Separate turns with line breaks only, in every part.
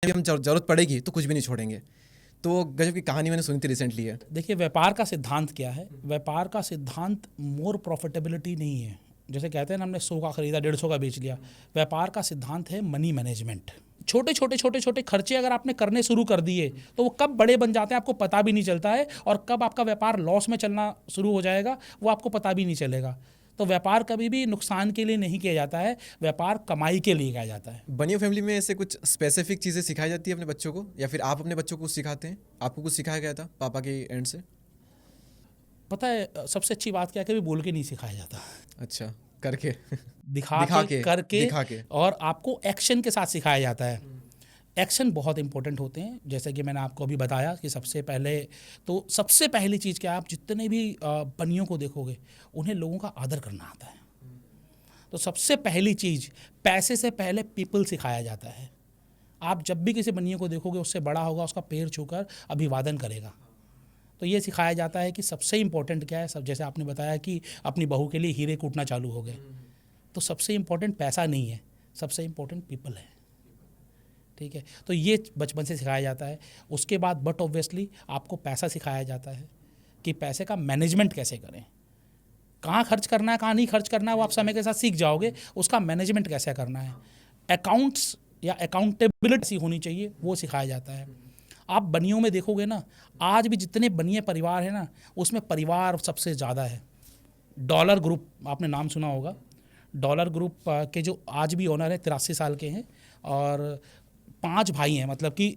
हम जरूरत पड़ेगी तो कुछ भी नहीं छोड़ेंगे। तो गजब की कहानी मैंने सुनी थी रिसेंटली है।
देखिए, व्यापार का सिद्धांत क्या है? व्यापार का सिद्धांत मोर प्रॉफिटेबिलिटी नहीं है। जैसे कहते हैं ना, हमने 100 का खरीदा 150 का बेच लिया। व्यापार का सिद्धांत है मनी मैनेजमेंट। छोटे छोटे छोटे छोटे खर्चे अगर आपने करने शुरू कर दिए तो वो कब बड़े बन जाते हैं आपको पता भी नहीं चलता है, और कब आपका व्यापार लॉस में चलना शुरू हो जाएगा वो आपको पता भी नहीं चलेगा। तो व्यापार कभी भी नुकसान के लिए नहीं किया जाता है, व्यापार कमाई के लिए किया जाता है।
बनियो फैमिली में ऐसे कुछ स्पेसिफिक चीज़ें सिखाई जाती है अपने बच्चों को, या फिर आप अपने बच्चों को कुछ सिखाते हैं? आपको कुछ सिखाया गया था पापा के एंड से?
पता है सबसे अच्छी बात क्या है? कभी बोल के नहीं सिखाया जाता,
अच्छा, करके
दिखा
दिखा
के,
के
करके,
दिखा के।
और आपको एक्शन के साथ सिखाया जाता है। एक्शन बहुत इंपॉर्टेंट होते हैं। जैसे कि मैंने आपको अभी बताया कि सबसे पहली चीज़ क्या, आप जितने भी बनियों को देखोगे उन्हें लोगों का आदर करना आता है। तो सबसे पहली चीज़, पैसे से पहले पीपल सिखाया जाता है। आप जब भी किसी बनियों को देखोगे उससे बड़ा होगा, उसका पैर छूकर अभिवादन करेगा। तो ये सिखाया जाता है कि सबसे इम्पोर्टेंट क्या है। सब जैसे आपने बताया कि अपनी बहू के लिए हीरे कूटना चालू हो गए, तो सबसे इम्पोर्टेंट पैसा नहीं है, सबसे इम्पोर्टेंट पीपल है। ठीक है, तो ये बचपन से सिखाया जाता है। उसके बाद बट ऑब्वियसली आपको पैसा सिखाया जाता है कि पैसे का मैनेजमेंट कैसे करें, कहाँ खर्च करना है, कहाँ नहीं खर्च करना है, वो आप समय के साथ सीख जाओगे। उसका मैनेजमेंट कैसे करना है, अकाउंट्स या अकाउंटेबिलिटी होनी चाहिए, वो सिखाया जाता है। आप बनियों में देखोगे ना, आज भी जितने बनिए परिवार हैं ना, उसमें परिवार सबसे ज़्यादा है। डॉलर ग्रुप, आपने नाम सुना होगा। डॉलर ग्रुप के जो आज भी ओनर हैं 83 साल के हैं, और 5 भाई हैं, मतलब कि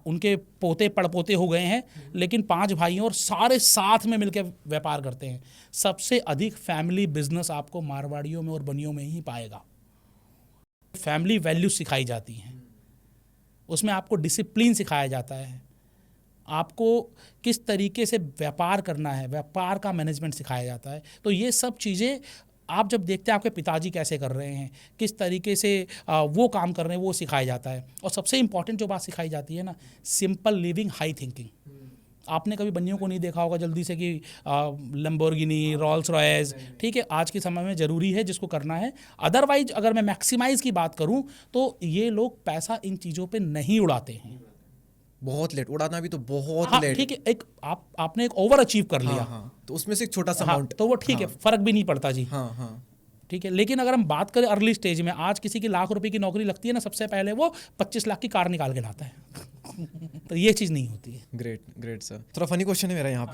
उनके पोते पड़पोते हो गए हैं, लेकिन 5 भाई हैं और सारे साथ में मिलकर व्यापार करते हैं। सबसे अधिक फैमिली बिजनेस आपको मारवाड़ियों में और बनियों में ही पाएगा। फैमिली वैल्यूज सिखाई जाती हैं, उसमें आपको डिसिप्लिन सिखाया जाता है, आपको किस तरीके से व्यापार करना है, व्यापार का मैनेजमेंट सिखाया जाता है। तो ये सब चीज़ें आप जब देखते हैं आपके पिताजी कैसे कर रहे हैं, किस तरीके से वो काम कर रहे हैं, वो सिखाया जाता है। और सबसे इम्पॉर्टेंट जो बात सिखाई जाती है ना, सिंपल लिविंग, हाई थिंकिंग। आपने कभी बनियों को नहीं देखा होगा जल्दी से कि लैम्बोर्गिनी, रोल्स रॉयस, ठीक है, आज के समय में ज़रूरी है जिसको करना है। अदरवाइज अगर मैं मैक्सिमाइज़ की बात करूं तो ये लोग पैसा इन चीज़ों पे नहीं उड़ाते हैं।
बहुत लेट उड़ाना भी तो बहुत
हाँ
लेट।
ठीक है, आपने एक ओवर अचीव कर लिया,
हाँ, तो उसमें से एक छोटा सा
हाँ,
अमाउंट।
तो वो ठीक है, फ़र्क भी नहीं पड़ता जी।
हाँ हाँ।
ठीक है, लेकिन अगर हम बात करें अर्ली स्टेज में, आज किसी की लाख रुपए की नौकरी लगती है ना, सबसे पहले वो 25 लाख की कार निकाल के लाता है। तो ये चीज़ नहीं होती है।
Great great sir. थोड़ा फनी क्वेश्चन है मेरा यहाँ पर।